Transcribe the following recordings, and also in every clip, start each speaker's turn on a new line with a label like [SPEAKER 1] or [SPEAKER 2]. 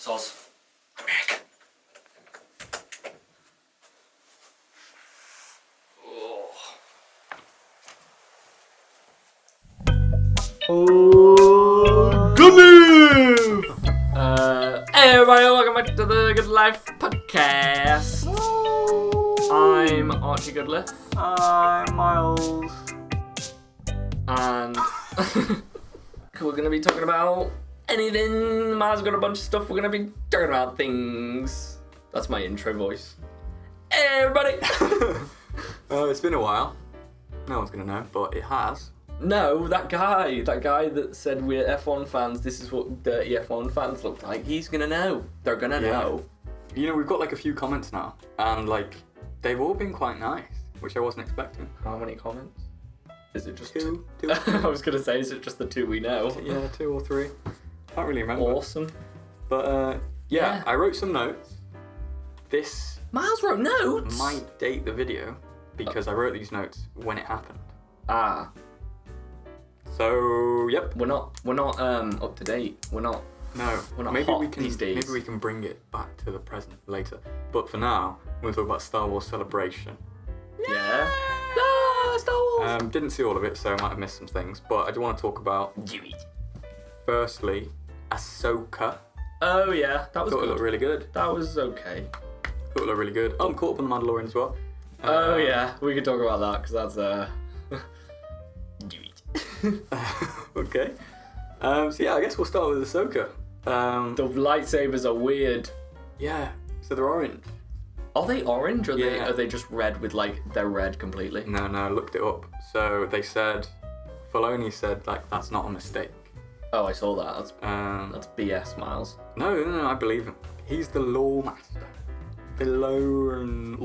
[SPEAKER 1] Soz. I'm back.
[SPEAKER 2] Oh,
[SPEAKER 1] good move! Hey everybody, welcome back to the Good Life podcast. I'm Archie Goodliff.
[SPEAKER 2] I'm Miles.
[SPEAKER 1] And we're going to be talking about anything. Miles got a bunch of stuff. We're going to be talking about things. That's my intro voice. Hey everybody!
[SPEAKER 2] It's been a while. No one's going to know, but it has.
[SPEAKER 1] No, that guy that said we're F1 fans, this is what dirty F1 fans look like, he's gonna know. They're gonna know.
[SPEAKER 2] You know, we've got like a few comments now, and like, they've all been quite nice, which I wasn't expecting.
[SPEAKER 1] How many comments? Is it just
[SPEAKER 2] Two.
[SPEAKER 1] I was gonna say, is it just the two we know?
[SPEAKER 2] Yeah, 2 or 3. Can't really remember.
[SPEAKER 1] Awesome.
[SPEAKER 2] But yeah, I wrote some notes. This
[SPEAKER 1] Miles wrote notes?
[SPEAKER 2] might date the video, because I wrote these notes when it happened.
[SPEAKER 1] Ah.
[SPEAKER 2] So, yep.
[SPEAKER 1] We're not up to date. We're not
[SPEAKER 2] maybe
[SPEAKER 1] hot
[SPEAKER 2] we can
[SPEAKER 1] these days.
[SPEAKER 2] Maybe we can bring it back to the present later. But for now, we're going to talk about Star Wars Celebration.
[SPEAKER 1] Yeah. Ah, Star Wars.
[SPEAKER 2] Didn't see all of it, so I might have missed some things. But I do want to talk about, firstly, Ahsoka.
[SPEAKER 1] Oh yeah, that was
[SPEAKER 2] Thought
[SPEAKER 1] good.
[SPEAKER 2] it looked really good.
[SPEAKER 1] That was okay.
[SPEAKER 2] Thought it looked really good. I'm caught up on the Mandalorian as well.
[SPEAKER 1] Oh yeah, we could talk about that, because that's
[SPEAKER 2] Okay. So yeah, I guess we'll start with Ahsoka.
[SPEAKER 1] The lightsabers are weird.
[SPEAKER 2] Yeah, so they're orange.
[SPEAKER 1] Are they orange, or
[SPEAKER 2] Yeah.
[SPEAKER 1] are they just red with, like, they're red completely?
[SPEAKER 2] No, I looked it up. So they said, Filoni said, like, that's not a mistake.
[SPEAKER 1] Oh, I saw that. That's
[SPEAKER 2] Um,
[SPEAKER 1] BS, Miles.
[SPEAKER 2] No, I believe him. He's the law master. Filoni.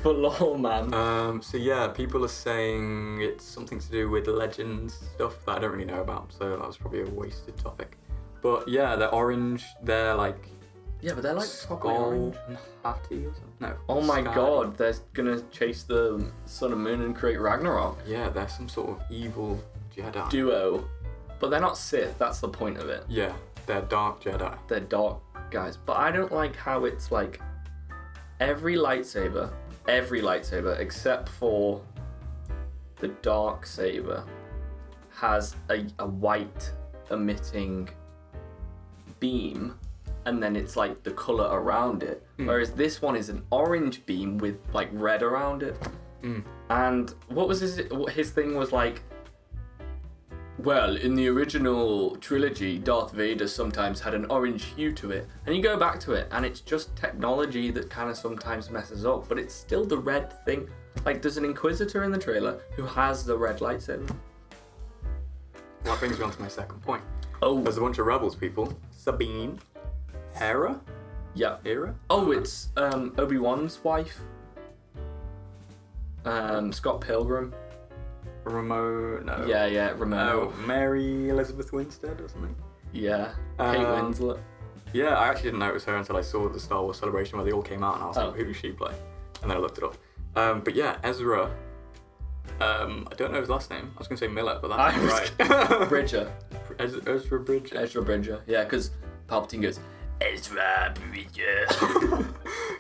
[SPEAKER 1] For law, man.
[SPEAKER 2] So yeah, people are saying it's something to do with legends stuff that I don't really know about, so that was probably a wasted topic. But yeah, they're orange, they're like...
[SPEAKER 1] Yeah, but they're like properly orange.
[SPEAKER 2] and Hattie or something? No.
[SPEAKER 1] Oh my
[SPEAKER 2] Sky.
[SPEAKER 1] god, they're gonna chase the sun and moon and create Ragnarok.
[SPEAKER 2] Yeah, they're some sort of evil Jedi.
[SPEAKER 1] Duo. But they're not Sith, that's the point of it.
[SPEAKER 2] Yeah, they're dark Jedi.
[SPEAKER 1] They're dark guys. But I don't like how it's like every lightsaber except for the dark saber has a white emitting beam, and then it's like the color around it, whereas this one is an orange beam with like red around it. And what was his thing was like, well, in the original trilogy, Darth Vader sometimes had an orange hue to it. And you go back to it, and it's just technology that kind of sometimes messes up, but it's still the red thing. Like, there's an Inquisitor in the trailer who has the red lightsaber.
[SPEAKER 2] Well, that brings me on to my second point.
[SPEAKER 1] Oh.
[SPEAKER 2] There's a bunch of Rebels people. Sabine. Hera?
[SPEAKER 1] Yeah.
[SPEAKER 2] Hera?
[SPEAKER 1] Oh, it's Obi-Wan's wife. Scott Pilgrim.
[SPEAKER 2] No.
[SPEAKER 1] Yeah, Ramona.
[SPEAKER 2] Oh, Mary Elizabeth Winstead or something?
[SPEAKER 1] Yeah. Kate Winslet.
[SPEAKER 2] Yeah, I actually didn't notice her until I saw the Star Wars Celebration where they all came out, and I was like, who does she play? And then I looked it up. But yeah, Ezra. I don't know his last name. I was going to say Miller, but that's not right.
[SPEAKER 1] Bridger.
[SPEAKER 2] Ezra Bridger.
[SPEAKER 1] Ezra Bridger. Yeah, because Palpatine goes, Ezra Bridger.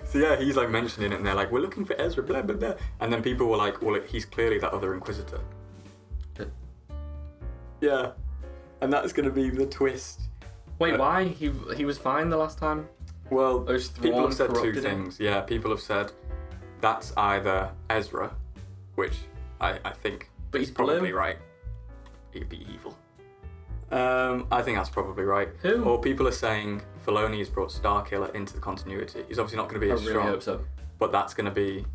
[SPEAKER 2] So yeah, he's like mentioning it, and they're like, we're looking for Ezra, blah, blah, blah. And then people were like, well, he's clearly that other Inquisitor. Yeah. And that's going to be the twist.
[SPEAKER 1] Wait, why? He was fine the last time?
[SPEAKER 2] Well,
[SPEAKER 1] Those
[SPEAKER 2] people have said two
[SPEAKER 1] corrupted him?
[SPEAKER 2] things. Yeah, people have said that's either Ezra, which I think
[SPEAKER 1] But he's
[SPEAKER 2] is probably
[SPEAKER 1] blue.
[SPEAKER 2] right. He'd be evil. I think that's probably right.
[SPEAKER 1] Who?
[SPEAKER 2] Or people are saying Filoni has brought Starkiller into the continuity. He's obviously not going to be
[SPEAKER 1] I
[SPEAKER 2] as
[SPEAKER 1] really
[SPEAKER 2] strong,
[SPEAKER 1] hope so.
[SPEAKER 2] but that's going to be...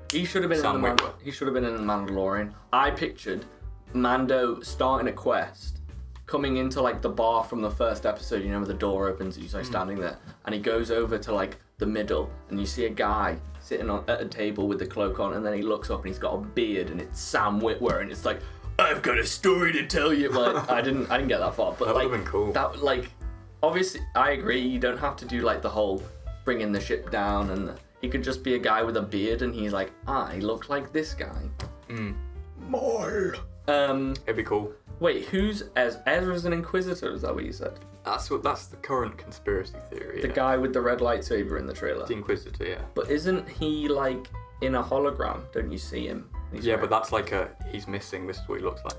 [SPEAKER 1] He should have been
[SPEAKER 2] Sam
[SPEAKER 1] in the
[SPEAKER 2] Witwer.
[SPEAKER 1] He should have been in the Mandalorian. I pictured Mando starting a quest, coming into like the bar from the first episode, you know, where the door opens and he's like standing there, and he goes over to like the middle, and you see a guy sitting at a table with the cloak on, and then he looks up and he's got a beard, and it's Sam Witwer, and it's like, I've got a story to tell you. Like, I didn't get that far, but
[SPEAKER 2] That
[SPEAKER 1] like
[SPEAKER 2] would've been cool.
[SPEAKER 1] That like, obviously, I agree. You don't have to do like the whole bringing the ship down, and he could just be a guy with a beard, and he's like, I look like this guy.
[SPEAKER 2] More. It'd be cool.
[SPEAKER 1] Wait, who's Ezra's an Inquisitor? Is that what you said?
[SPEAKER 2] That's the current conspiracy theory.
[SPEAKER 1] The guy with the red lightsaber in the trailer.
[SPEAKER 2] The Inquisitor, yeah.
[SPEAKER 1] But isn't he like in a hologram? Don't you see him?
[SPEAKER 2] Yeah, but that's like he's missing. This is what he looks like.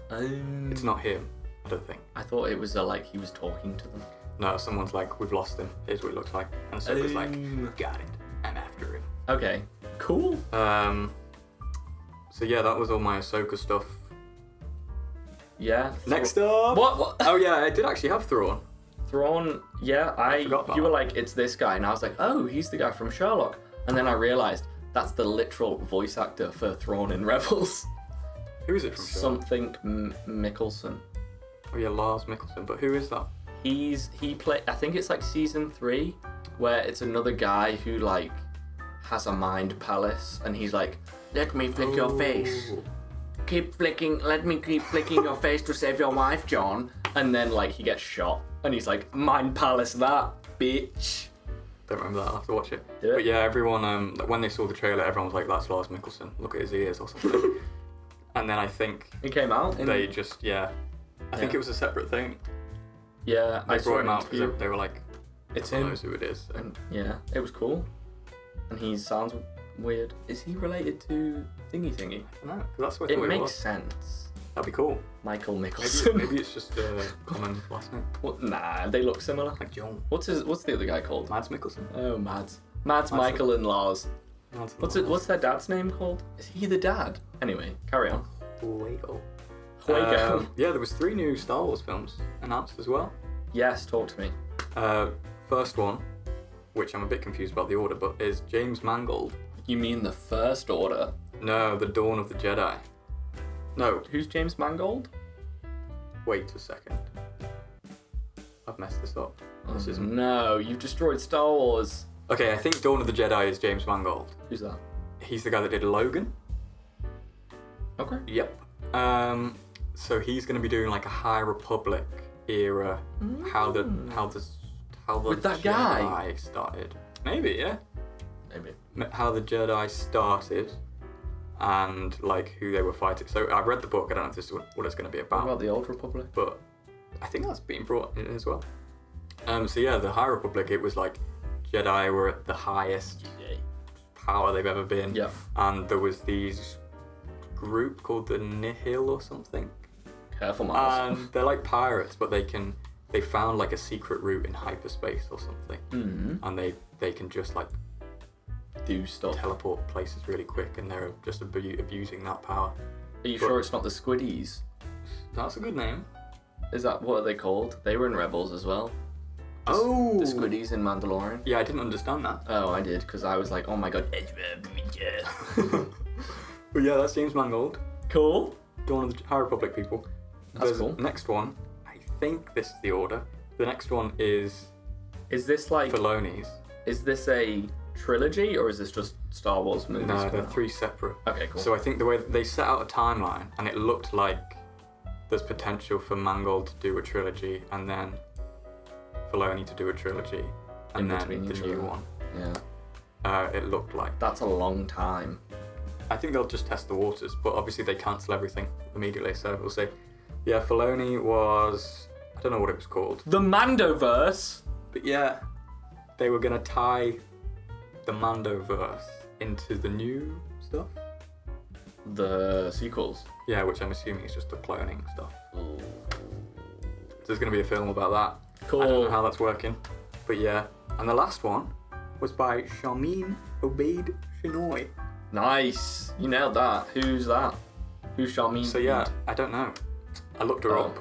[SPEAKER 2] It's not him, I don't think.
[SPEAKER 1] I thought it was like he was talking to them.
[SPEAKER 2] No, someone's like, we've lost him. Here's what he looks like. And Ahsoka's like, got it. I'm after him.
[SPEAKER 1] Okay, cool.
[SPEAKER 2] So yeah, that was all my Ahsoka stuff.
[SPEAKER 1] Yeah.
[SPEAKER 2] Next up.
[SPEAKER 1] What?
[SPEAKER 2] Oh yeah, I did actually have Thrawn.
[SPEAKER 1] Thrawn, yeah, you were like, it's this guy, and I was like, oh, he's the guy from Sherlock. And then I realised that's the literal voice actor for Thrawn in Rebels.
[SPEAKER 2] Who is it from Sherlock?
[SPEAKER 1] Something Mickelson.
[SPEAKER 2] Oh yeah, Lars Mikkelsen, but who is that?
[SPEAKER 1] He played, I think it's like season 3, where it's another guy who like has a mind palace, and he's like, let me flick your face. Let me keep flicking your face to save your wife, John. And then like he gets shot, and he's like, mind palace that, bitch.
[SPEAKER 2] Don't remember that, I'll have to watch it.
[SPEAKER 1] Yeah.
[SPEAKER 2] But yeah, everyone, when they saw the trailer, everyone was like, that's Lars Mikkelsen, look at his ears or something. And then I think
[SPEAKER 1] He came out.
[SPEAKER 2] they just, I think it was a separate thing.
[SPEAKER 1] Yeah,
[SPEAKER 2] They brought him out because they were like,
[SPEAKER 1] it's
[SPEAKER 2] everyone
[SPEAKER 1] him.
[SPEAKER 2] knows who it is. So.
[SPEAKER 1] And yeah, it was cool. And he sounds weird. Is he related to Thingy?
[SPEAKER 2] I don't know, 'cause that's what I
[SPEAKER 1] It
[SPEAKER 2] thought
[SPEAKER 1] makes
[SPEAKER 2] was.
[SPEAKER 1] sense.
[SPEAKER 2] That'd be cool.
[SPEAKER 1] Michael Mickelson.
[SPEAKER 2] Maybe it's just a common last name.
[SPEAKER 1] What? Nah, they look similar.
[SPEAKER 2] Like John.
[SPEAKER 1] What's the other guy called?
[SPEAKER 2] Mads Mikkelsen.
[SPEAKER 1] Oh, Mads, Michael, and Lars.
[SPEAKER 2] Mads
[SPEAKER 1] What's their dad's name called? Is he the dad? Anyway, carry on.
[SPEAKER 2] Fuego.
[SPEAKER 1] Fuego.
[SPEAKER 2] Yeah, there was 3 new Star Wars films announced as well.
[SPEAKER 1] Yes, talk to me.
[SPEAKER 2] First one, which I'm a bit confused about the order, but is James Mangold.
[SPEAKER 1] You mean the First Order?
[SPEAKER 2] No, The Dawn of the Jedi. No,
[SPEAKER 1] Who's James Mangold?
[SPEAKER 2] wait a second. I've messed this up. This isn't.
[SPEAKER 1] No, you've destroyed Star Wars.
[SPEAKER 2] Okay, I think Dawn of the Jedi is James Mangold.
[SPEAKER 1] Who's that?
[SPEAKER 2] He's the guy that did Logan.
[SPEAKER 1] Okay.
[SPEAKER 2] Yep. So he's going to be doing like a High Republic era. How the
[SPEAKER 1] With that
[SPEAKER 2] Jedi
[SPEAKER 1] guy?
[SPEAKER 2] started. Maybe, yeah.
[SPEAKER 1] Maybe.
[SPEAKER 2] How the Jedi started and like who they were fighting. So I read the book. I don't know if this is what it's going to be
[SPEAKER 1] What
[SPEAKER 2] about,
[SPEAKER 1] about the Old Republic?
[SPEAKER 2] but I think that's being brought in as well. So yeah, the High Republic. It was like Jedi were at the highest power they've ever been.
[SPEAKER 1] Yeah.
[SPEAKER 2] And there was these group called the Nihil or something.
[SPEAKER 1] Careful, Miles.
[SPEAKER 2] And they're like pirates, but they found like a secret route in hyperspace or something.
[SPEAKER 1] Mm-hmm.
[SPEAKER 2] And they can just like
[SPEAKER 1] Do stuff.
[SPEAKER 2] teleport places really quick, and they're just abusing that power.
[SPEAKER 1] Are you sure it's not the Squiddies?
[SPEAKER 2] That's a good name.
[SPEAKER 1] Is that what are they called? They were in Rebels as well. The Squiddies in Mandalorian.
[SPEAKER 2] Yeah, I didn't understand that.
[SPEAKER 1] Oh, I did, because I was like, oh my god.
[SPEAKER 2] But yeah, that's James Mangold.
[SPEAKER 1] Cool.
[SPEAKER 2] Dawn of the High Republic people.
[SPEAKER 1] That's cool.
[SPEAKER 2] Next one, I think this is the order. The next one is
[SPEAKER 1] this like,
[SPEAKER 2] Filoni's.
[SPEAKER 1] is this a trilogy, or is this just Star Wars movies?
[SPEAKER 2] No, they're 3 separate.
[SPEAKER 1] Okay, cool.
[SPEAKER 2] So I think the way they set out a timeline, and it looked like there's potential for Mangold to do a trilogy, and then Filoni to do a trilogy, and then the new one.
[SPEAKER 1] Yeah.
[SPEAKER 2] It looked like.
[SPEAKER 1] That's a long time.
[SPEAKER 2] I think they'll just test the waters, but obviously they cancel everything immediately, so we'll see. Yeah, Filoni was... I don't know what it was called.
[SPEAKER 1] The Mandoverse?
[SPEAKER 2] But yeah, they were going to tie the Mandoverse into the new stuff.
[SPEAKER 1] The sequels.
[SPEAKER 2] Yeah, which I'm assuming is just the cloning stuff. So there's going to be a film about that.
[SPEAKER 1] Cool.
[SPEAKER 2] I don't know how that's working, but yeah. And the last one was by Sharmeen Obaid Chinoy.
[SPEAKER 1] Nice. You nailed that. Who's that? Who's Sharmeen?
[SPEAKER 2] So yeah, I don't know. I looked her up.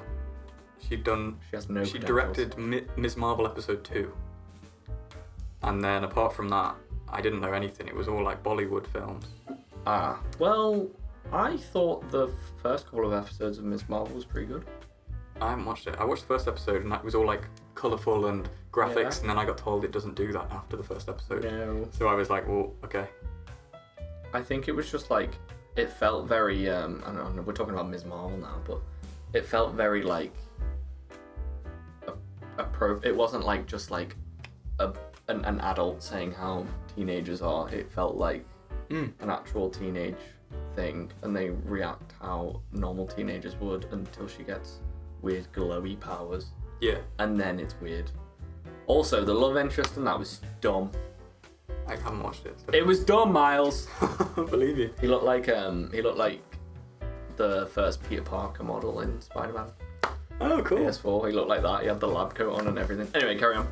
[SPEAKER 2] She
[SPEAKER 1] has no
[SPEAKER 2] She
[SPEAKER 1] credentials.
[SPEAKER 2] directed Ms. Marvel episode 2. And then apart from that, I didn't know anything. It was all like Bollywood films.
[SPEAKER 1] Ah. Well, I thought the first couple of episodes of Ms. Marvel was pretty good.
[SPEAKER 2] I haven't watched it. I watched the first episode and that was all like colourful and graphics,
[SPEAKER 1] Yeah.
[SPEAKER 2] and then I got told it doesn't do that after the first episode.
[SPEAKER 1] No.
[SPEAKER 2] So I was like, well, okay.
[SPEAKER 1] I think it was just like, it felt very, I don't know, we're talking about Ms. Marvel now, but it felt very like, it wasn't like just like an adult saying how teenagers are. It felt like an actual teenage thing, and they react how normal teenagers would until she gets weird glowy powers,
[SPEAKER 2] Yeah.
[SPEAKER 1] and then it's weird. Also, the love interest in that was dumb.
[SPEAKER 2] I haven't watched it. So.
[SPEAKER 1] It was dumb, Miles.
[SPEAKER 2] I believe you.
[SPEAKER 1] He looked like the first Peter Parker model in Spider-Man.
[SPEAKER 2] Oh, cool.
[SPEAKER 1] PS4. He looked like that. He had the lab coat on and everything. Anyway, carry on.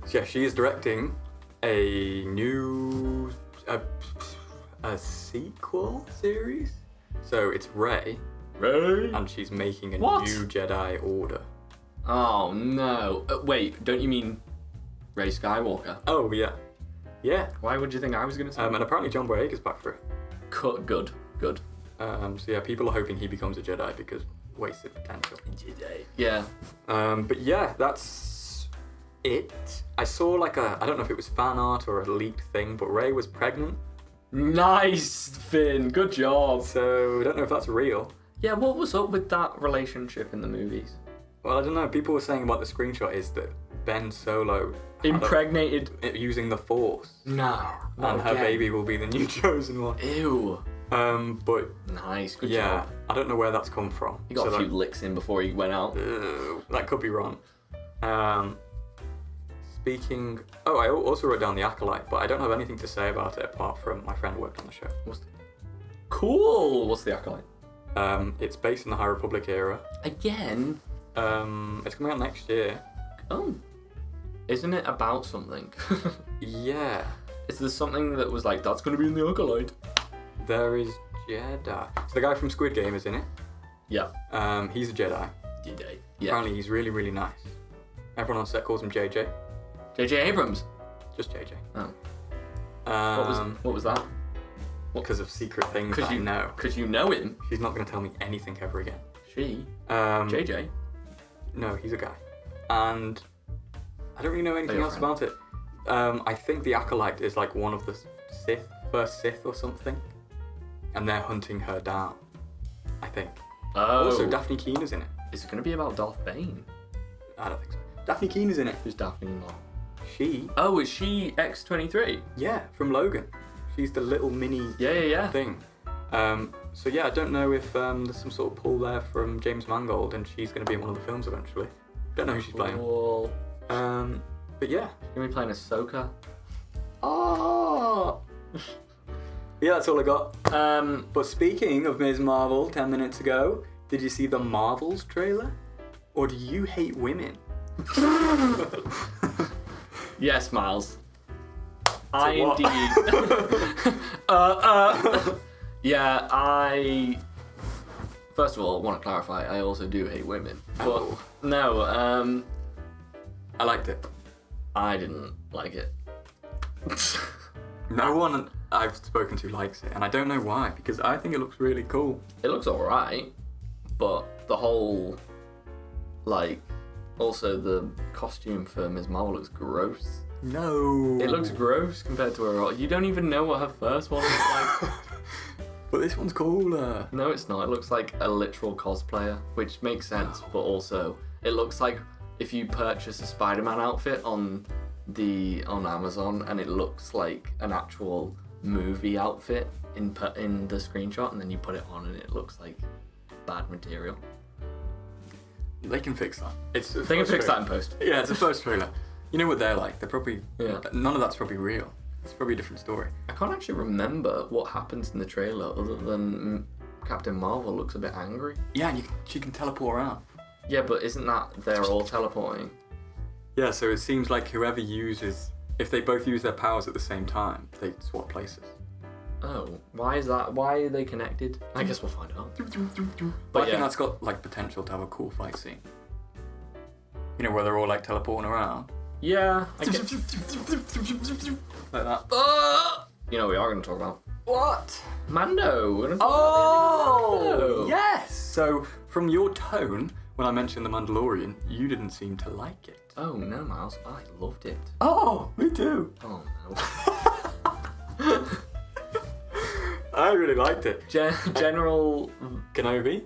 [SPEAKER 2] So yeah, she is directing a new a sequel series. So it's Rey, and she's making a new Jedi Order.
[SPEAKER 1] Oh no! Wait, don't you mean Rey Skywalker?
[SPEAKER 2] Oh yeah, yeah.
[SPEAKER 1] Why would you think I was gonna say?
[SPEAKER 2] And apparently John Boyega's back for it.
[SPEAKER 1] Good.
[SPEAKER 2] So yeah, people are hoping he becomes a Jedi because wasted potential.
[SPEAKER 1] Jedi. Yeah.
[SPEAKER 2] But yeah, that's it. I saw like I don't know if it was fan art or a leaked thing, but Rey was pregnant.
[SPEAKER 1] Nice, Finn. Good job.
[SPEAKER 2] So I don't know if that's real.
[SPEAKER 1] Yeah, what was up with that relationship in the movies?
[SPEAKER 2] Well, I don't know. People were saying about the screenshot is that Ben Solo
[SPEAKER 1] impregnated
[SPEAKER 2] using the Force.
[SPEAKER 1] No.
[SPEAKER 2] And her baby will be the new chosen one.
[SPEAKER 1] Ew.
[SPEAKER 2] But
[SPEAKER 1] nice. Good
[SPEAKER 2] yeah,
[SPEAKER 1] job.
[SPEAKER 2] I don't know where that's come from.
[SPEAKER 1] He got a few licks in before he went out.
[SPEAKER 2] That could be wrong. Speaking... Oh, I also wrote down The Acolyte, but I don't have anything to say about it apart from my friend worked on the show.
[SPEAKER 1] Cool! What's The Acolyte?
[SPEAKER 2] It's based in the High Republic era.
[SPEAKER 1] Again?
[SPEAKER 2] It's coming out next year.
[SPEAKER 1] Oh. Isn't it about something?
[SPEAKER 2] Yeah.
[SPEAKER 1] Is there something that was like, that's going to be in The Acolyte?
[SPEAKER 2] There is Jedi. So the guy from Squid Game is in it.
[SPEAKER 1] Yeah.
[SPEAKER 2] He's a Jedi.
[SPEAKER 1] Jedi. Yeah.
[SPEAKER 2] Apparently he's really, really nice. Everyone on set calls him JJ.
[SPEAKER 1] JJ Abrams?
[SPEAKER 2] Just JJ.
[SPEAKER 1] Oh. What was that?
[SPEAKER 2] Because of secret things that I know.
[SPEAKER 1] Because you know him?
[SPEAKER 2] She's not going to tell me anything ever again.
[SPEAKER 1] She? JJ?
[SPEAKER 2] No, he's a guy. And I don't really know anything else about it. I think the Acolyte is like one of the first Sith or something. And they're hunting her down, I think.
[SPEAKER 1] Oh.
[SPEAKER 2] Also, Daphne Keane is in it.
[SPEAKER 1] Is it going to be about Darth Bane?
[SPEAKER 2] I don't think so. Daphne Keane is in it.
[SPEAKER 1] Who's Daphne Keane?
[SPEAKER 2] She.
[SPEAKER 1] Oh, is she X-23?
[SPEAKER 2] Yeah, from Logan. She's the little mini thing. So yeah, I don't know if there's some sort of pull there from James Mangold and she's going to be in one of the films eventually. Don't know who she's playing. But yeah.
[SPEAKER 1] She's going to be playing Ahsoka.
[SPEAKER 2] Oh! Yeah, that's all I got. But speaking of Ms. Marvel, 10 minutes ago, did you see the Marvels trailer? Or do you hate women?
[SPEAKER 1] Yes, Miles. I
[SPEAKER 2] what?
[SPEAKER 1] indeed. Yeah, I. First of all, want to clarify, I also do hate women. But no,
[SPEAKER 2] I liked it.
[SPEAKER 1] I didn't like it.
[SPEAKER 2] No one I've spoken to likes it, and I don't know why, because I think it looks really cool.
[SPEAKER 1] It looks alright, but the whole, like, also the costume for Ms. Marvel looks gross.
[SPEAKER 2] No.
[SPEAKER 1] It looks gross compared to her. You don't even know what her first one looks like.
[SPEAKER 2] But this one's cooler.
[SPEAKER 1] No, it's not. It looks like a literal cosplayer, which makes sense, but also it looks like if you purchase a Spider-Man outfit on Amazon and it looks like an actual movie outfit in the screenshot, and then you put it on and it looks like bad material.
[SPEAKER 2] They can fix that.
[SPEAKER 1] They can fix that in post.
[SPEAKER 2] Yeah, it's a first trailer. You know what they're like. They're probably none of that's probably real. It's probably a different story.
[SPEAKER 1] I can't actually remember what happens in the trailer other than Captain Marvel looks a bit angry.
[SPEAKER 2] Yeah, and she can teleport around.
[SPEAKER 1] Yeah, but isn't that they're all teleporting?
[SPEAKER 2] Yeah, so it seems like whoever if they both use their powers at the same time, they swap places.
[SPEAKER 1] Oh, why is that? Why are they connected? I guess we'll find out.
[SPEAKER 2] But I think that's got like potential to have a cool fight scene. You know, where they're all like teleporting around.
[SPEAKER 1] Yeah, I guess.
[SPEAKER 2] Like that.
[SPEAKER 1] You know, we are going to talk about
[SPEAKER 2] What?
[SPEAKER 1] Mando. We're going to talk about Mando.
[SPEAKER 2] Yes. So from your tone when I mentioned the Mandalorian, you didn't seem to like it.
[SPEAKER 1] Oh no, Miles, I loved it.
[SPEAKER 2] Oh, me too.
[SPEAKER 1] Oh no.
[SPEAKER 2] I really liked it.
[SPEAKER 1] General
[SPEAKER 2] Kenobi.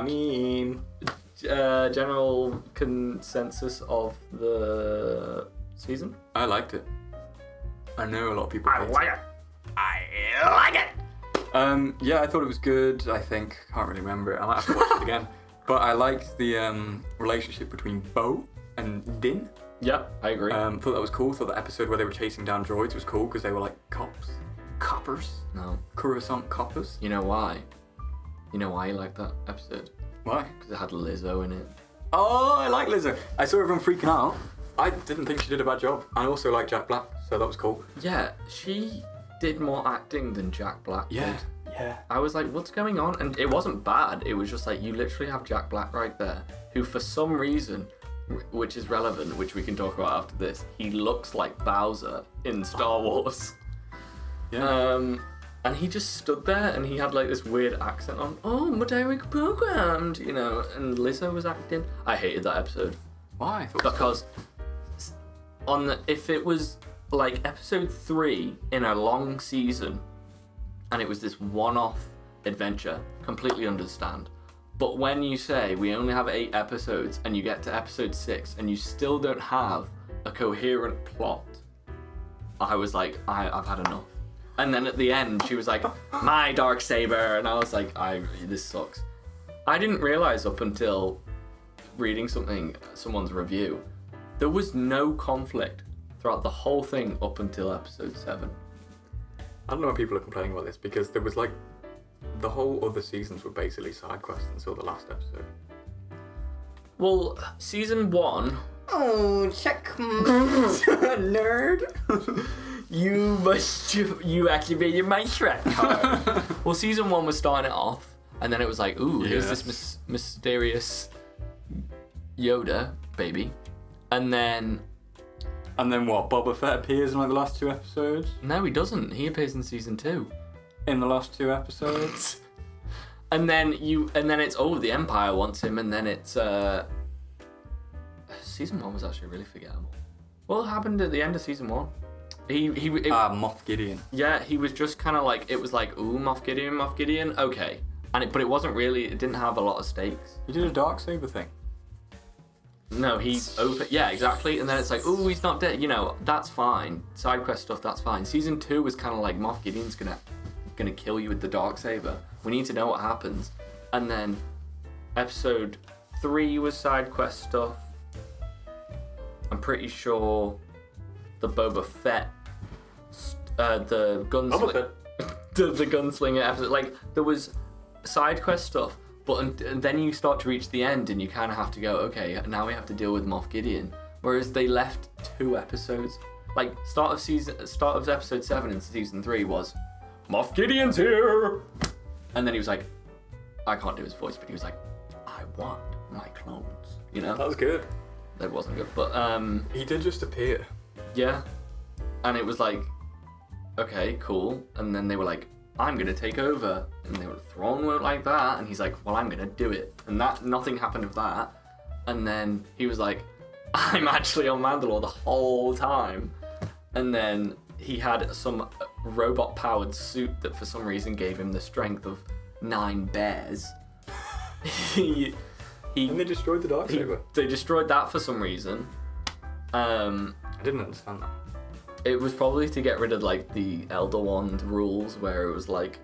[SPEAKER 2] Meme.
[SPEAKER 1] General consensus of the season.
[SPEAKER 2] I liked it. I know a lot of people.
[SPEAKER 1] I like it.
[SPEAKER 2] Yeah, I thought it was good. I think can't really remember it. I might have to watch it again. But I liked the relationship between Bo and Din.
[SPEAKER 1] Yeah, I agree.
[SPEAKER 2] Thought that was cool. Thought the episode where they were chasing down droids was cool because they were like cops. Coppers?
[SPEAKER 1] No.
[SPEAKER 2] Coruscant coppers?
[SPEAKER 1] You know why? You know why you like that episode?
[SPEAKER 2] Why?
[SPEAKER 1] Because it had Lizzo in it.
[SPEAKER 2] Oh, I like Lizzo. I saw everyone freaking out. I didn't think she did a bad job. I also like Jack Black, so that was cool.
[SPEAKER 1] Yeah, she did more acting than Jack Black did.
[SPEAKER 2] Yeah.
[SPEAKER 1] I was like, what's going on? And it wasn't bad. It was just like, you literally have Jack Black right there, who for some reason, which is relevant, which we can talk about after this, he looks like Bowser in Star Wars.
[SPEAKER 2] Yeah.
[SPEAKER 1] And he just stood there and he had like this weird accent on, oh, but I reprogrammed, you know, and Lizzo was acting. I hated that episode.
[SPEAKER 2] Why?
[SPEAKER 1] Because if it was like episode 3 in a long season and it was this one-off adventure, completely understand. But when you say we only have 8 episodes and you get to episode 6 and you still don't have a coherent plot, I was like, I've had enough. And then at the end, she was like, my dark saber, and I was like, this sucks. I didn't realize up until reading someone's review, there was no conflict throughout the whole thing up until episode 7.
[SPEAKER 2] I don't know why people are complaining about this because there was like the whole other seasons were basically side quests until the last episode.
[SPEAKER 1] Well, season 1.
[SPEAKER 2] Oh, checkmate, nerd.
[SPEAKER 1] You activated my Shrek card. Well, season 1 was starting it off, and then it was like, ooh, here's this mysterious Yoda baby, and then
[SPEAKER 2] what? Boba Fett appears in like the last 2 episodes.
[SPEAKER 1] No, he doesn't. He appears in season 2.
[SPEAKER 2] In the last 2 episodes.
[SPEAKER 1] and then it's the Empire wants him, and then it's season 1 was actually really forgettable. What happened at the end of season 1?
[SPEAKER 2] Moff Gideon.
[SPEAKER 1] Yeah, he was just kind of like, it was like, ooh, Moff Gideon, okay. But it wasn't really, it didn't have a lot of stakes.
[SPEAKER 2] He did a Darksaber thing.
[SPEAKER 1] No, yeah, exactly. And then it's like, ooh, he's not dead. You know, that's fine. Side quest stuff, that's fine. Season 2 was kind of like, Moff Gideon's gonna kill you with the Darksaber. We need to know what happens. And then episode 3 was side quest stuff. I'm pretty sure the Boba Fett, the gunslinger, the gunslinger episode, like there was side quest stuff, and then you start to reach the end and you kind of have to go, okay, now we have to deal with Moff Gideon. Whereas they left 2 episodes, like start of episode 7 in season 3 was Moff Gideon's here, and then he was like, I can't do his voice, but he was like, I want my clones, you know.
[SPEAKER 2] That was good.
[SPEAKER 1] That wasn't good, but
[SPEAKER 2] he did just appear.
[SPEAKER 1] Yeah, and it was like, okay, cool. And then they were like, I'm gonna take over, and they were Thrawn won't like that, and he's like, well, I'm gonna do it, and nothing happened with that. And then he was like, I'm actually on Mandalore the whole time. And then he had some robot-powered suit that for some reason gave him the strength of 9 bears.
[SPEAKER 2] And they destroyed the Darksaber.
[SPEAKER 1] They destroyed that for some reason.
[SPEAKER 2] I didn't understand that.
[SPEAKER 1] It was probably to get rid of like the Elder Wand rules, where it was like,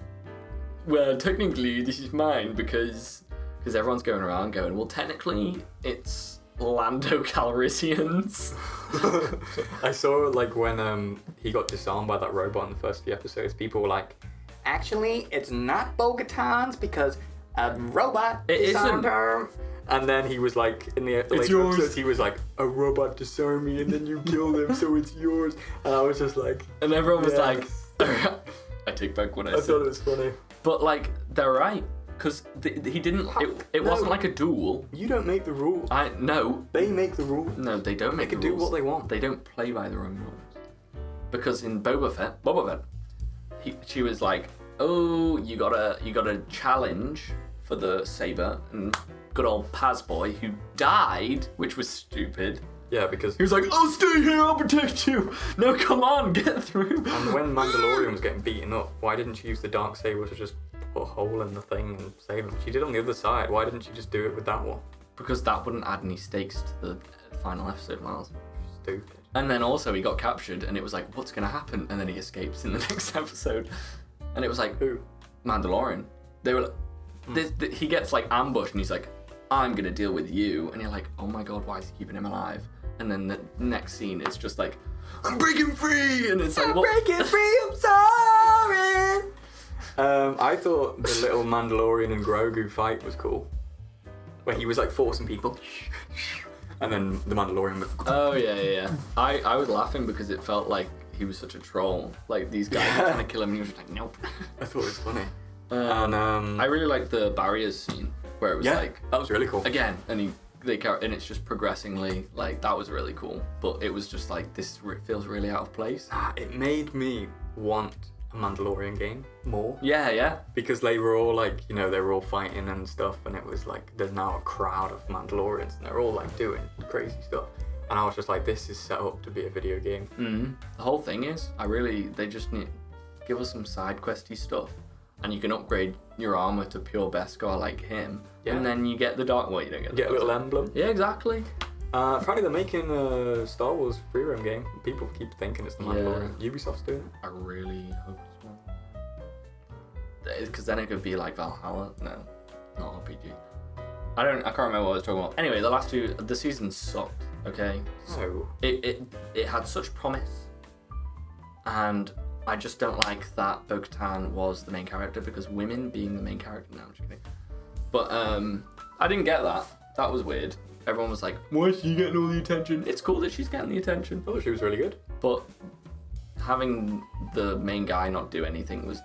[SPEAKER 1] well, technically this is mine because everyone's going around going, well, technically it's Lando Calrissian's.
[SPEAKER 2] I saw like when he got disarmed by that robot in the first few episodes, people were like, actually, it's not Bo-Katan's because a robot disarmed her. And then he was like, in the later episodes, he was like, a robot disarmed me and then you killed him, so it's yours. And I was just like...
[SPEAKER 1] And everyone was like, I take back what I said.
[SPEAKER 2] I thought it was funny.
[SPEAKER 1] But like, they're right. Because he didn't... It wasn't like a duel.
[SPEAKER 2] You don't make the rules.
[SPEAKER 1] No.
[SPEAKER 2] They make the rules.
[SPEAKER 1] No, they don't make the rules.
[SPEAKER 2] They can do what they want.
[SPEAKER 1] They don't play by their own rules. Because in Boba Fett, she was like, oh, you got a challenge for the saber, and good old Paz boy who died, which was stupid.
[SPEAKER 2] Yeah, because
[SPEAKER 1] he was like, I'll stay here, I'll protect you. No, come on, get through.
[SPEAKER 2] And when Mandalorian was getting beaten up, why didn't she use the Darksaber to just put a hole in the thing and save him? She did on the other side. Why didn't she just do it with that one?
[SPEAKER 1] Because that wouldn't add any stakes to the final episode, Miles.
[SPEAKER 2] Stupid.
[SPEAKER 1] And then also he got captured, and it was like, what's gonna happen? And then he escapes in the next episode, and it was like,
[SPEAKER 2] who?
[SPEAKER 1] Mandalorian. They were like, he gets like ambushed, and he's like, I'm gonna deal with you, and you're like, oh my god, why is he keeping him alive? And then the next scene, it's just like, I'm breaking free, and it's like, what?
[SPEAKER 2] Breaking free, I'm sorry. I thought the little Mandalorian and Grogu fight was cool, where he was like forcing people, and then the Mandalorian was.
[SPEAKER 1] Oh yeah. I was laughing because it felt like he was such a troll. Like these guys were trying to kill him, and he was just like, nope.
[SPEAKER 2] I thought it was funny.
[SPEAKER 1] I really liked the barriers scene where it was like,
[SPEAKER 2] that was really cool.
[SPEAKER 1] Again, and it's just progressingly like that was really cool. But it was just like this feels really out of place.
[SPEAKER 2] It made me want a Mandalorian game more.
[SPEAKER 1] Yeah.
[SPEAKER 2] Because they were all like, you know, they were all fighting and stuff, and it was like there's now a crowd of Mandalorians, and they're all like doing crazy stuff. And I was just like, this is set up to be a video game.
[SPEAKER 1] Mm-hmm. The whole thing is, they just need give us some side questy stuff, and you can upgrade your armor to pure Beskar like him, and then you get the dark. Well, you don't get
[SPEAKER 2] a little emblem.
[SPEAKER 1] Yeah, exactly.
[SPEAKER 2] Apparently they're making a Star Wars free roam game. People keep thinking it's the Mandalorian. Ubisoft's doing it.
[SPEAKER 1] I really hope so. Because then it could be like Valhalla. No, not RPG. I can't remember what I was talking about. Anyway, the season sucked. Okay.
[SPEAKER 2] So
[SPEAKER 1] it had such promise, and I just don't like that Bo-Katan was the main character, because women being the main character. No, I'm just kidding. But I didn't get that. That was weird. Everyone was like, why is she getting all the attention? It's cool that she's getting the attention.
[SPEAKER 2] I thought she was really good.
[SPEAKER 1] But having the main guy not do anything was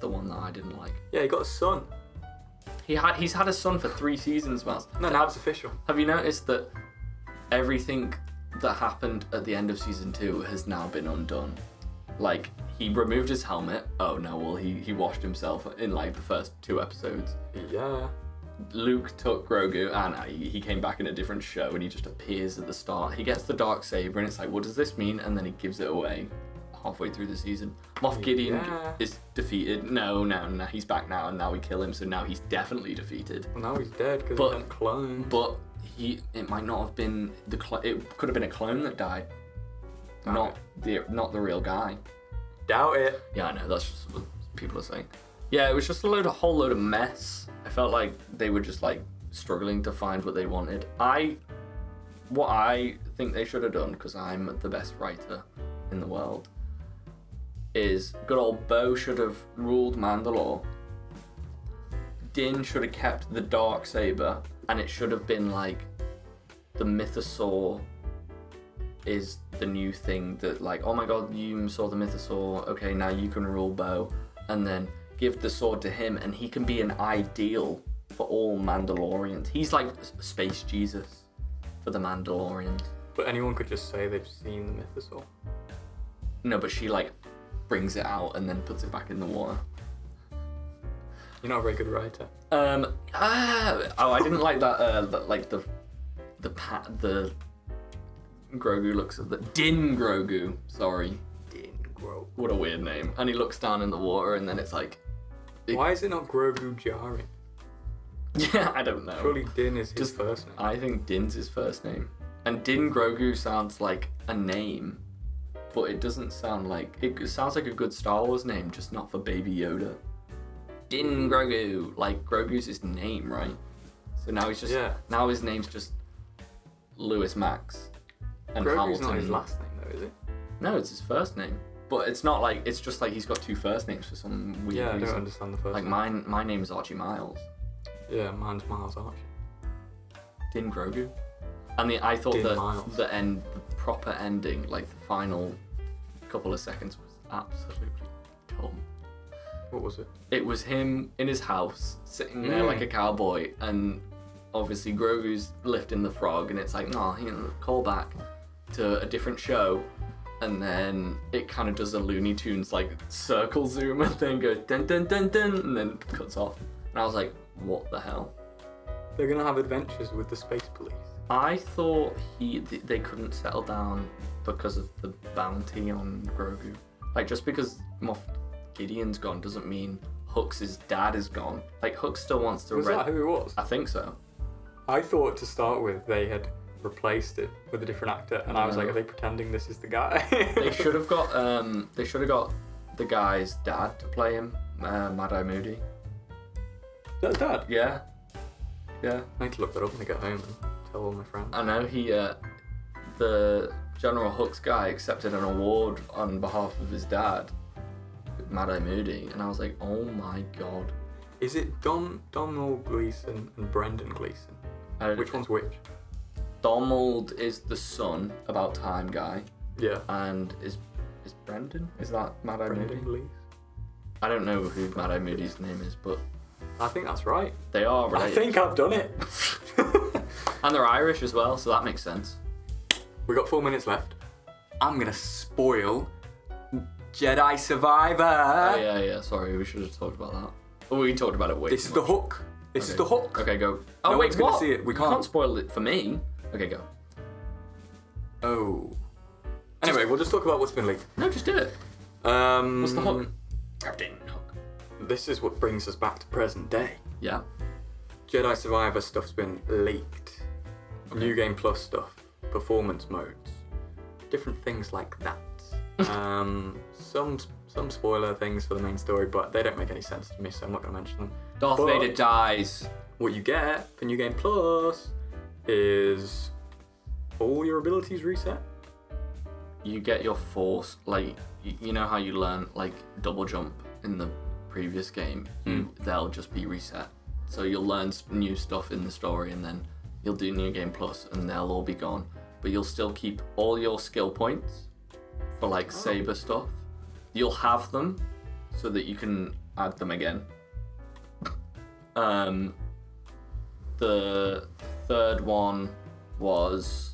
[SPEAKER 1] the one that I didn't like.
[SPEAKER 2] Yeah, he got a son.
[SPEAKER 1] He's had a son for 3 seasons, Miles.
[SPEAKER 2] No, now it's official.
[SPEAKER 1] Have you noticed that everything that happened at the end of season 2 has now been undone? Like, he removed his helmet. Oh no, well, he washed himself in like the first 2 episodes.
[SPEAKER 2] Yeah.
[SPEAKER 1] Luke took Grogu, and he came back in a different show, and he just appears at the start. He gets the dark saber, and it's like, what does this mean? And then he gives it away halfway through the season. Moff Gideon is defeated. No, he's back now, and now we kill him, so now he's definitely defeated.
[SPEAKER 2] Well, now he's dead because he's a clone.
[SPEAKER 1] But it might not have been it could have been a clone that died, not the real guy.
[SPEAKER 2] Doubt it.
[SPEAKER 1] Yeah, I know. That's just what people are saying. Yeah, it was just a whole load of mess. I felt like they were just like struggling to find what they wanted. What I think they should have done, because I'm the best writer in the world, is good old Bo should have ruled Mandalore. Din should have kept the dark saber, and it should have been like the mythosaur is the new thing that, like, oh my god, you saw the mythosaur, okay, now you can rule Bo, and then give the sword to him, and he can be an ideal for all Mandalorians. He's like space Jesus for the Mandalorians.
[SPEAKER 2] But anyone could just say they've seen the mythosaur.
[SPEAKER 1] No, but she like brings it out and then puts it back in the water.
[SPEAKER 2] You're not a very good writer.
[SPEAKER 1] I didn't like that. Like the Grogu looks at the Din Grogu. Sorry,
[SPEAKER 2] Din Grogu.
[SPEAKER 1] What a weird name. And he looks down in the water, and then it's like.
[SPEAKER 2] Why is it not Grogu Jari?
[SPEAKER 1] Yeah, I don't know.
[SPEAKER 2] Surely Din is his first name.
[SPEAKER 1] I think Din's his first name, and Din Grogu sounds like a name, but it doesn't sound like it. Sounds like a good Star Wars name, just not for Baby Yoda. Din Grogu, like Grogu's his name, right? So now he's just now his name's just Lewis Max. And
[SPEAKER 2] Grogu's
[SPEAKER 1] Hamilton.
[SPEAKER 2] not his last name though, is it?
[SPEAKER 1] No, it's his first name. But it's not like it's just like he's got 2 first names for some weird reason.
[SPEAKER 2] Yeah, I don't understand the first
[SPEAKER 1] like
[SPEAKER 2] name.
[SPEAKER 1] my name's Archie Miles.
[SPEAKER 2] Yeah, mine's Miles Archie.
[SPEAKER 1] Din Grogu. And I thought the proper ending, like the final couple of seconds, was absolutely dumb.
[SPEAKER 2] What was it?
[SPEAKER 1] It was him in his house, sitting there like a cowboy, and obviously Grogu's lifting the frog, and it's like, call back to a different show, and then it kind of does a Looney Tunes like circle zoom, and then goes dun dun dun dun, and then cuts off. And I was like, what the hell?
[SPEAKER 2] They're gonna have adventures with the space police. I
[SPEAKER 1] thought they couldn't settle down because of the bounty on Grogu. Like, just because Moff Gideon's gone doesn't mean Hux' dad is gone. Like, Hux still wants to...
[SPEAKER 2] Was that who it was?
[SPEAKER 1] I think so.
[SPEAKER 2] I thought to start with they had replaced it with a different actor, and I was like, are they pretending this is the guy?
[SPEAKER 1] They should have got the guy's dad to play him, Mad-Eye Moody.
[SPEAKER 2] Is that dad?
[SPEAKER 1] Yeah. Yeah.
[SPEAKER 2] I need to look that up when I get home and tell all my friends.
[SPEAKER 1] I know the General Hux guy accepted an award on behalf of his dad, Mad-Eye Moody, and I was like, oh my god.
[SPEAKER 2] Is it Donald Gleason and Brendan Gleason? Which one's which?
[SPEAKER 1] Donald is the son, About Time guy.
[SPEAKER 2] Yeah.
[SPEAKER 1] And is Brendan? Is that Mad-Eye Moody?
[SPEAKER 2] Brendan Gleason?
[SPEAKER 1] I don't know who Mad-Eye Moody's name is, but
[SPEAKER 2] I think that's right.
[SPEAKER 1] they are related.
[SPEAKER 2] I think I've done it.
[SPEAKER 1] And they're Irish as well, so that makes sense.
[SPEAKER 2] We got 4 minutes left. I'm gonna spoil Jedi Survivor.
[SPEAKER 1] Oh yeah. Sorry, we should have talked about that. Oh, we talked about it way
[SPEAKER 2] This
[SPEAKER 1] too
[SPEAKER 2] is
[SPEAKER 1] much.
[SPEAKER 2] the hook. This is the hook.
[SPEAKER 1] Okay, go. Oh
[SPEAKER 2] No
[SPEAKER 1] wait,
[SPEAKER 2] one's gonna
[SPEAKER 1] what?
[SPEAKER 2] see it. We
[SPEAKER 1] You
[SPEAKER 2] can't.
[SPEAKER 1] can't spoil it for me. Okay, go.
[SPEAKER 2] Oh. Anyway, we'll just talk about what's been leaked.
[SPEAKER 1] No, just do it. What's the hook? Captain Hook.
[SPEAKER 2] This is what brings us back to present day.
[SPEAKER 1] Yeah.
[SPEAKER 2] Jedi Survivor stuff's been leaked. New Game Plus stuff, performance modes, different things like that. Some spoiler things for the main story, but they don't make any sense to me, so I'm not going to mention them.
[SPEAKER 1] Darth
[SPEAKER 2] But
[SPEAKER 1] Vader dies.
[SPEAKER 2] What you get for New Game Plus is all your abilities reset.
[SPEAKER 1] You get your force, like you know how you learn like double jump in the previous game. They'll just be reset. So you'll learn new stuff in the story, and then you'll do New Game Plus, and they'll all be gone. But you'll still keep all your skill points for like saber stuff. You'll have them so that you can add them again. The third one was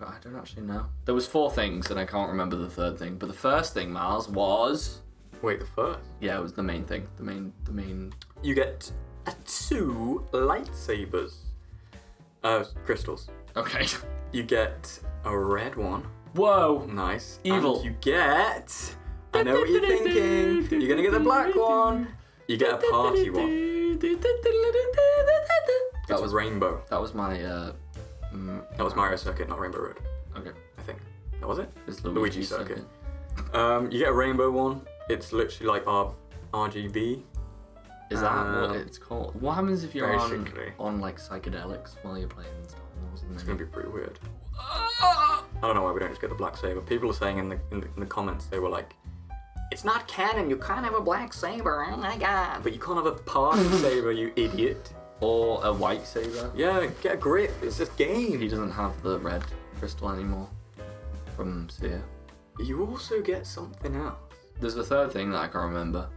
[SPEAKER 1] I don't actually know. There was 4 things, and I can't remember the third thing. But the first thing, Miles, was
[SPEAKER 2] Wait, the first?
[SPEAKER 1] yeah, it was the main thing. The main.
[SPEAKER 2] You get 2 lightsabers. Crystals.
[SPEAKER 1] Okay.
[SPEAKER 2] You get a red one.
[SPEAKER 1] Whoa.
[SPEAKER 2] Nice.
[SPEAKER 1] Evil.
[SPEAKER 2] And you get... I know what you're thinking. You're going to get the black one. You get a party one. That was rainbow.
[SPEAKER 1] That was my.
[SPEAKER 2] That was Mario Circuit, not Rainbow Road.
[SPEAKER 1] Okay.
[SPEAKER 2] I think. That was it?
[SPEAKER 1] It's
[SPEAKER 2] Luigi Circuit. You get a rainbow one. It's literally like our RGB.
[SPEAKER 1] Is that what it's called? What happens if you're
[SPEAKER 2] Basically.
[SPEAKER 1] on like psychedelics while you're playing Star Wars?
[SPEAKER 2] It's going to be pretty weird. I don't know why we don't just get the black saber. People are saying in the comments, they were like, it's not canon, you can't have a black saber, oh my god. But you can't have a party saber, you idiot.
[SPEAKER 1] Or a white saber.
[SPEAKER 2] Yeah, get a grip, it's a game.
[SPEAKER 1] He doesn't have the red crystal anymore from Seer.
[SPEAKER 2] You also get something else.
[SPEAKER 1] There's a third thing that I can't remember.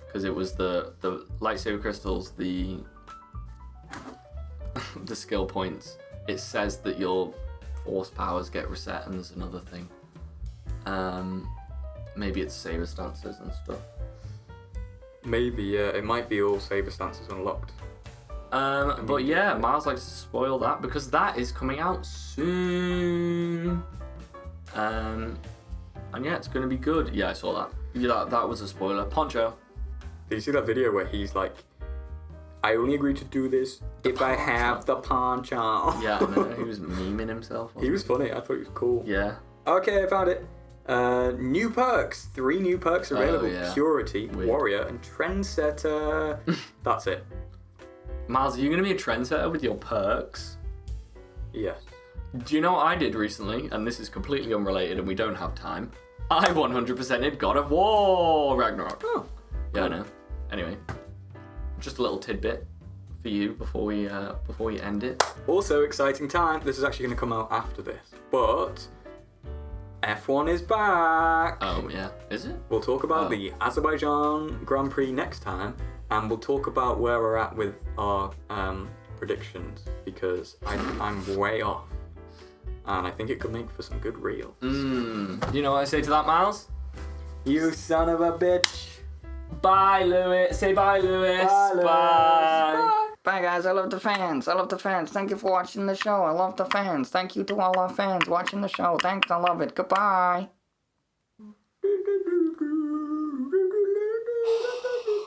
[SPEAKER 1] Because it was the lightsaber crystals, the skill points. It says that your force powers get reset, and there's another thing. Maybe it's saber stances and stuff.
[SPEAKER 2] Maybe, yeah, it might be all saber stances unlocked.
[SPEAKER 1] But yeah, Miles likes to spoil that because that is coming out soon. And yeah, it's gonna be good. Yeah, I saw that. Yeah, that was a spoiler. Poncho.
[SPEAKER 2] Did you see that video where he's like, I only agreed to do this if I have the poncho?
[SPEAKER 1] Yeah, I know. He was memeing himself.
[SPEAKER 2] He was funny. I thought he was cool.
[SPEAKER 1] Yeah.
[SPEAKER 2] Okay, I found it. New perks. 3 new perks available.
[SPEAKER 1] yeah.
[SPEAKER 2] Purity,
[SPEAKER 1] Weird.
[SPEAKER 2] Warrior, and Trendsetter. That's it.
[SPEAKER 1] Miles, are you going to be a trendsetter with your perks?
[SPEAKER 2] Yes.
[SPEAKER 1] Do you know what I did recently? And this is completely unrelated and we don't have time. I 100%ed God of War Ragnarok.
[SPEAKER 2] Oh.
[SPEAKER 1] Yeah, I know. Anyway, just a little tidbit for you before we end it.
[SPEAKER 2] Also, exciting time. This is actually going to come out after this. But F1 is back.
[SPEAKER 1] Oh, yeah. Is it?
[SPEAKER 2] We'll talk about the Azerbaijan Grand Prix next time. And we'll talk about where we're at with our predictions. Because I'm way off. And I think it could make for some good reels.
[SPEAKER 1] You know what I say to that, Miles?
[SPEAKER 2] You son of a bitch.
[SPEAKER 1] Bye, Lewis. Say bye, Lewis.
[SPEAKER 2] Bye, Lewis.
[SPEAKER 1] Bye.
[SPEAKER 3] Bye guys, I love the fans. Thank you for watching the show. I love the fans. Thank you to all our fans watching the show. Thanks, I love it. Goodbye.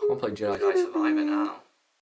[SPEAKER 1] I'll play Jedi Survivor now.